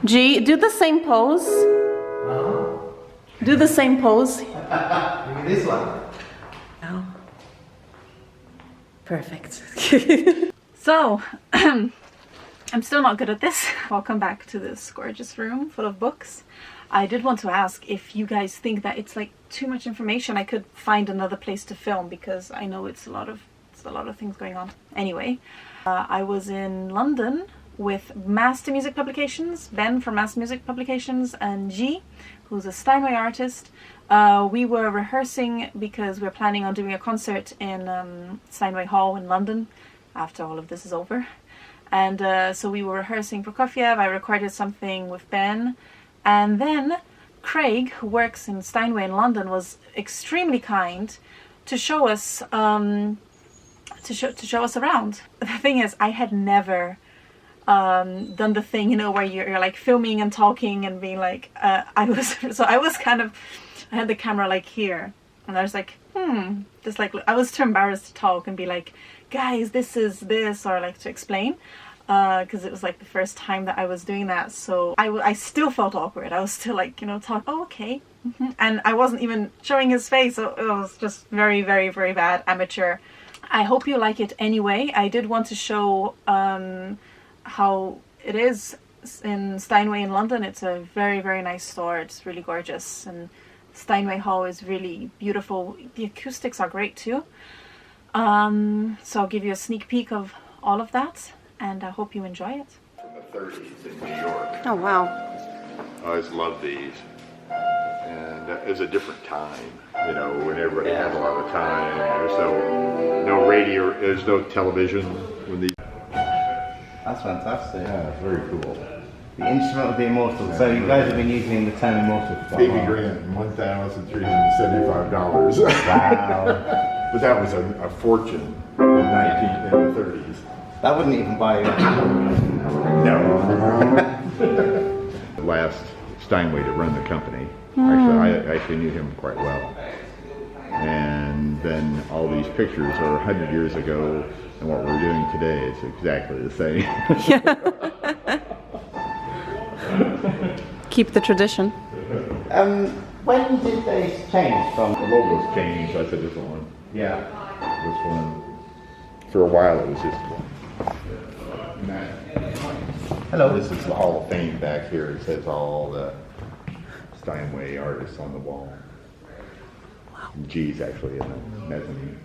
G, do the same pose. Do the same pose. Maybe this one. Oh. Perfect. So, I'm still not good at this. Welcome back to this gorgeous room full of books. I did want to ask if you guys think that it's like too much information. I could find another place to film because I know it's a lot of things going on. Anyway, I was in London with Master Music Publications, Ben from Master Music Publications, and G, who's a Steinway artist. We were rehearsing because we're planning on doing a concert in Steinway Hall in London after all of this is over. And so we were rehearsing Prokofiev. I recorded something with Ben. And then Craig, who works in Steinway in London, was extremely kind to show us to show us around. The thing is, I had never done the thing, you know, where you're like filming and talking and being like, I had the camera like here, and I was like, just like, I was too embarrassed to talk and be like, guys, this is this, or like to explain, because it was like the first time that I was doing that. So I still felt awkward. I was still like, you know, talk, oh, okay. And I wasn't even showing his face, so it was just very, very, very bad, amateur. I hope you like it anyway. I did want to show how it is in Steinway in London. It's a very, very nice store. It's really gorgeous, and Steinway Hall is really beautiful. The acoustics are great too. So I'll give you a sneak peek of all of that, and I hope you enjoy it. From the 30s in New York. Oh, wow. I always loved these. And it was a different time, you know, when everybody had a lot of time. There's no radio, there's no television. When these. That's fantastic. Yeah, very cool. The instrument of the immortal. So you guys have been using the term immortal for quite a Baby while. Grant, $1,375. Wow. But that was a fortune in the 30s. That wouldn't even buy you. No. Last Steinway to run the company. Actually, I actually knew him quite well. And then all these pictures are 100 years ago, and what we're doing today is exactly the same. Keep the tradition. When did they change from? The logo's changed, so that's a different one. Yeah. This one, for a while it was just one. Hello. This is the Hall of Fame back here. It says all the Steinway artists on the wall. Wow. G's actually in the mezzanine.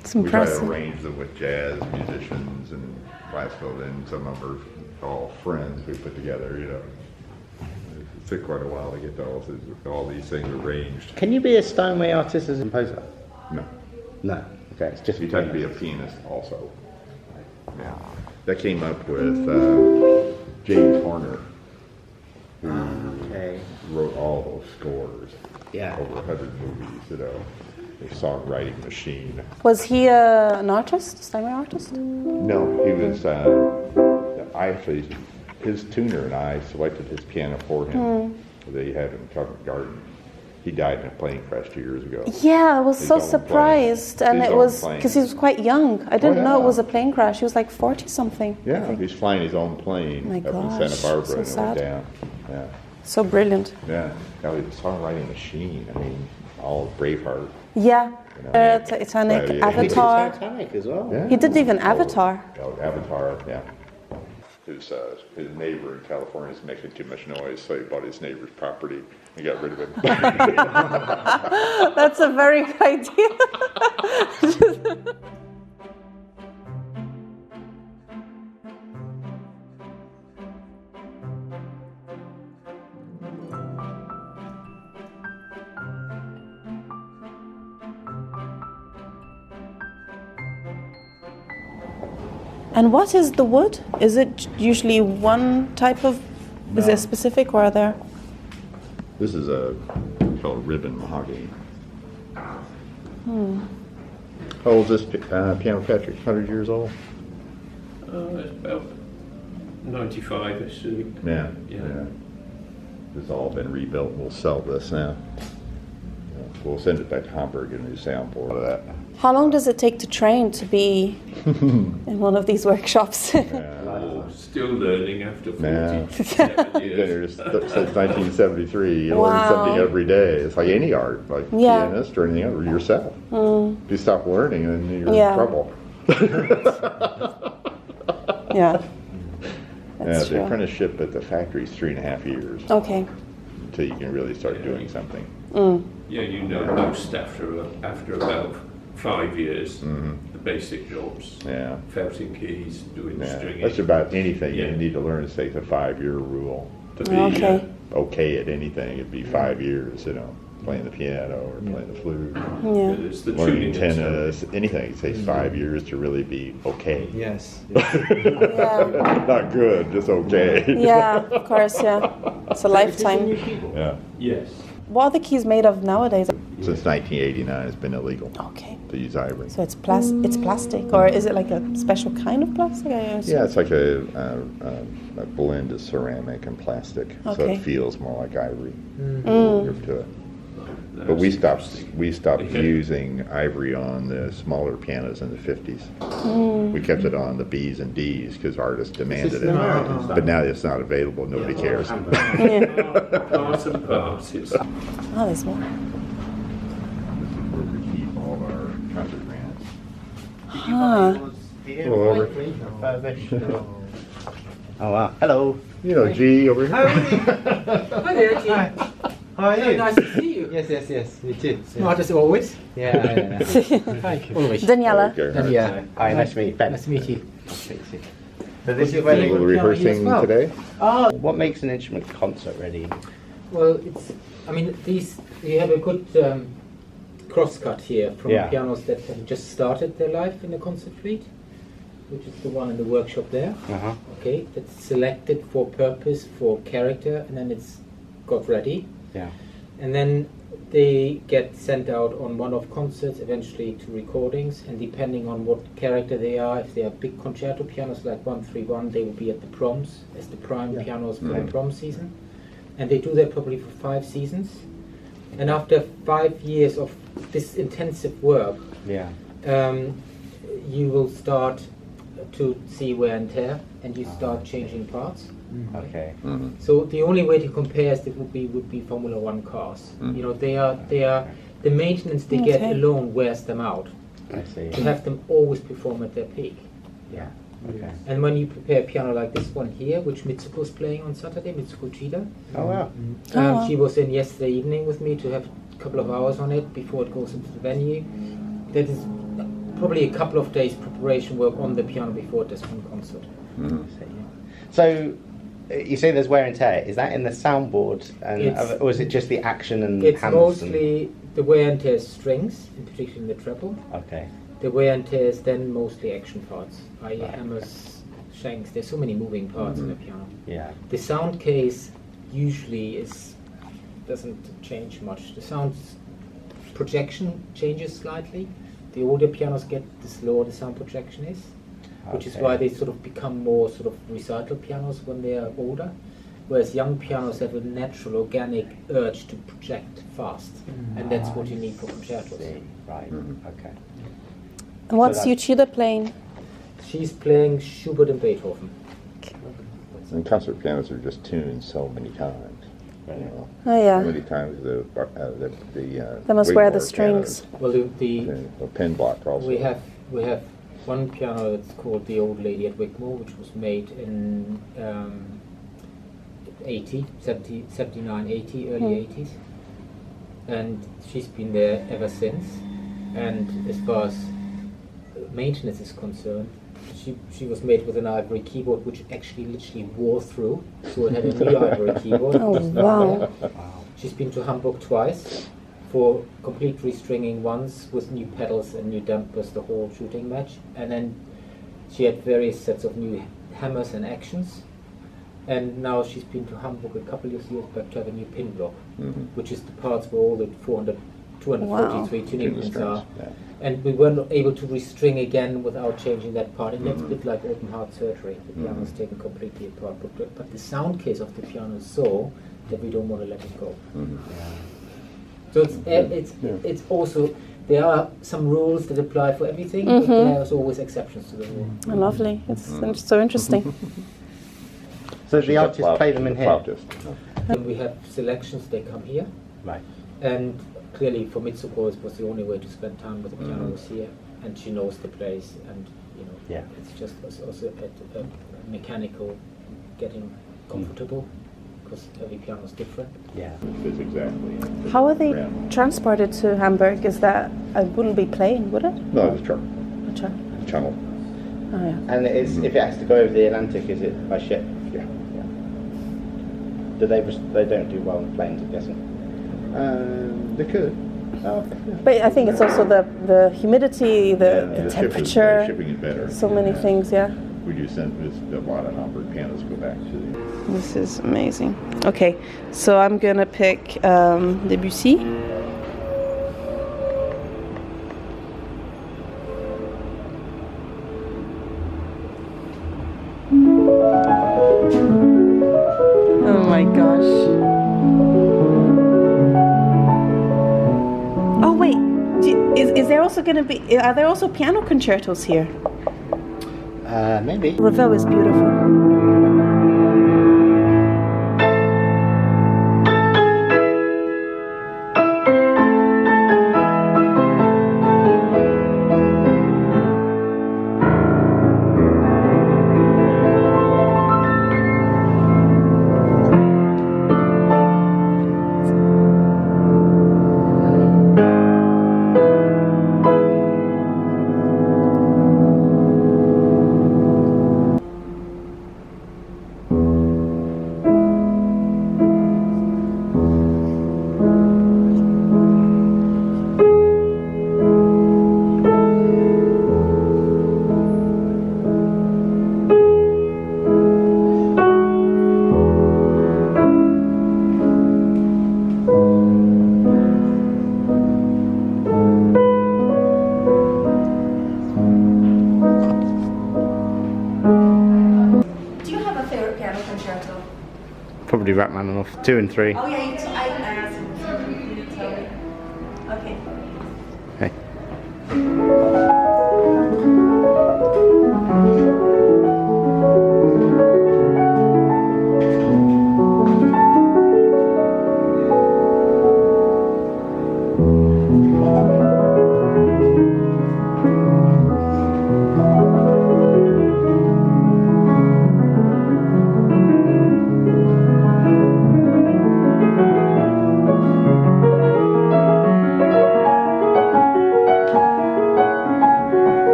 It's We try to impressive. arrange them with jazz musicians and classical, and some of them are all friends we put together, you know. It took quite a while to get all these things arranged. Can you be a Steinway artist as a composer? No. No. Okay, it's just You have to be a pianist also. Yeah. That came up with James Horner, who wrote all those scores. Yeah. Over 100 movies, you know. A songwriting machine. Was he an artist, Steinway artist? No, he was. His tuner and I selected his piano for him. They had in Covent Garden. He died in a plane crash 2 years ago. Yeah, I was His so own surprised, plane. and His it own was plane. because he was quite young. I didn't know it yeah. was a plane crash. He was like 40 something. I Yeah, think. he's flying his own plane My up in gosh, Santa Barbara so and sad. went down. Yeah, So brilliant. yeah. Now he's a songwriting machine. I mean, all Braveheart. Yeah, You know, Titanic, yeah. Avatar. Titanic as well. Yeah. He did even Avatar. Oh, Avatar, yeah. His neighbor in California is making too much noise, so he bought his neighbor's property and got rid of it. That's a very good idea. And what is the wood? Is it usually one type of, is No. it specific, or are there? This is called ribbon mahogany. How old is this piano, Patrick? 100 years old? It's about 95, I see. Yeah. Yeah. It's all been rebuilt. We'll sell this now. Yeah. we'll send it back to Hamburg and a new soundboard of that. How long does it take to train to be in one of these workshops? Still learning after 47 You've been years. here since 1973. You Wow. learn something every day. It's like any art, like Yeah. pianist or anything else, or yourself. If you stop learning, then you're Yeah. in trouble. Yeah. Yeah, That's the true. apprenticeship at the factory is 3.5 years Okay. until you can really start doing something. Yeah, you know most after about 5 years, the basic jobs. Yeah. Felting keys, doing Yeah, stringing. that's about anything Yeah. you need to learn. It's like the 5-year rule to be Okay. okay at anything. It'd be 5 years, playing the piano or playing the flute, Yeah. It's the learning tuning and tennis, anything. It takes 5 years to really be okay. Yes. Yeah. Not good, just okay. Yeah, of course, yeah. It's a lifetime. Yeah. stuff. Yes. What are the keys made of nowadays? Since 1989, it's been illegal Okay. to use ivory. So it's plastic, or is it like a special kind of plastic? I assume? Yeah, it's like a blend of ceramic and plastic, so Okay. it feels more like ivory to it. But we stopped using ivory on the smaller pianos in the 50s. We kept it on the B's and D's because artists demanded it. But now it's not available. Nobody cares. Parts and parts. It's Oh, there's more. Where we keep all our concert grants. Huh. Over. Oh wow. Hello. You know, G over here. Hi there, G. How are you? Nice to see you. Yes, me too. Smart as always. Yeah. Hi. Always. Daniela. Okay. Yeah. Hi, nice to meet you. Ben. Nice to meet you. So this is A where little they, rehearsing well. today. oh, what makes an instrument concert ready? Well, you have a good crosscut here from Yeah. pianos that have just started their life in the concert fleet, which is the one in the workshop there. Uh-huh. Okay, that's selected for purpose, for character, and then it's got ready. Yeah. And then they get sent out on one-off concerts, eventually to recordings, and depending on what character they are, if they are big concerto pianos like 131, they will be at the proms as the prime pianos for the prom season. And they do that probably for 5 seasons. And after 5 years of this intensive work, Yeah. you will start to see wear and tear, and you start changing parts. Okay. So the only way to compare is would be Formula One cars. You know, they are the maintenance they get Okay. alone wears them out. I see. To have them always perform at their peak. Yeah. Okay. And when you prepare a piano like this one here, which Mitsuko's playing on Saturday, Mitsuko Chida, Oh wow. wow. she was in yesterday evening with me to have a couple of hours on it before it goes into the venue. That is probably a couple of days preparation work on the piano before this one concert. So you say there's wear and tear. Is that in the soundboard, It's- or is it just the action and It's hands? mostly the wear and tear strings, in particular in the treble. Okay. The wear and tear is then mostly action parts, i.e. Right. hammers, shanks. There's so many moving parts in the piano. Yeah. The sound case usually doesn't change much. The sound projection changes slightly. The older pianos get, the slower the sound projection is, which is Okay. why they sort of become more sort of recital pianos when they are older. Whereas young pianos have a natural, organic urge to project fast, and that's what you need for concertos. See. Right. Okay. And what's So that's- Uchida playing? She's playing Schubert and Beethoven. And concert pianos are just tuned so many times. You know, Oh how yeah. many times the They must wear the Wigmore strings. pianos, Well, the a pen block also. we have one piano that's called the Old Lady at Wigmore, which was made in 79, 80, early 80s, and she's been there ever since. And as far as maintenance is concerned, she was made with an ivory keyboard, which actually literally wore through, so it had a new ivory keyboard. Oh, which is not wow. there. She's been to Hamburg twice for complete restringing, once with new pedals and new dampers, the whole shooting match, and then she had various sets of new hammers and actions. And now she's been to Hamburg a couple of years back to have a new pin block, which is the parts where all the 243 Wow. tuning Tune the pins strings, are. yeah. And we weren't able to restring again without changing that part. And that's a bit like open heart surgery. The piano is taken completely apart. But the sound case of the piano is so that we don't want to let it go. So it's also, there are some rules that apply for everything, but there's always exceptions to the rule. Lovely. It's so interesting. So the artists play them in here? When we have selections, they come here. Right. And clearly for Mitsuko, it was the only way to spend time with the piano was here. And she knows the place, and you know, it's just also a mechanical getting comfortable, because every piano is different. Yeah. It's exactly. How are they transported to Hamburg? Is that, I wouldn't be plane, would it? No, it's a truck. A truck. Channel. Oh yeah. And if it has to go over the Atlantic, is it by ship? Yeah. Do they don't do well on planes, I'm guessing? They could. Oh, okay. But I think it's also the humidity, the temperature. Shipping is better. So many things, yeah. We do send a lot of Hamburg pianos go back to the. This is amazing. Okay, so I'm gonna pick Debussy. Oh my gosh. Oh wait, is there also gonna be, are there also piano concertos here? Maybe. Ravel is beautiful. Probably Rachmaninoff 2 and 3. Oh yeah, I asked you to tell me. Okay. Hey.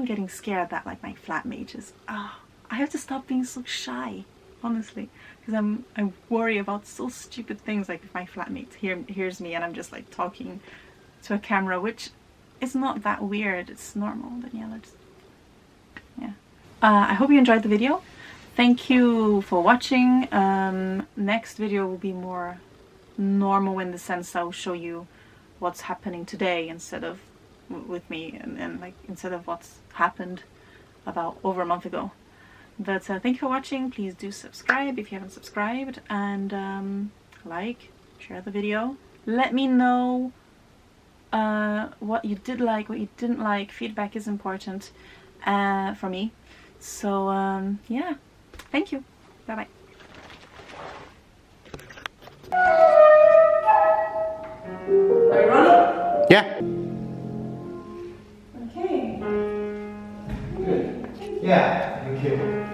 Getting scared that like my flatmate is I have to stop being so shy, honestly, because I worry about so stupid things, like if my flatmate hears me and I'm just like talking to a camera, which is not that weird, it's normal, but yeah, I hope you enjoyed the video. Thank you for watching. Next video will be more normal in the sense I'll show you what's happening today instead of with me and like instead of what's happened about over a month ago. But thank you for watching. Please do subscribe if you haven't subscribed, and like, share the video. Let me know what you did like, what you didn't like. Feedback is important for me. So yeah, thank you. Bye bye. Are you running? Yeah. Okay. Good. Yeah. Thank you.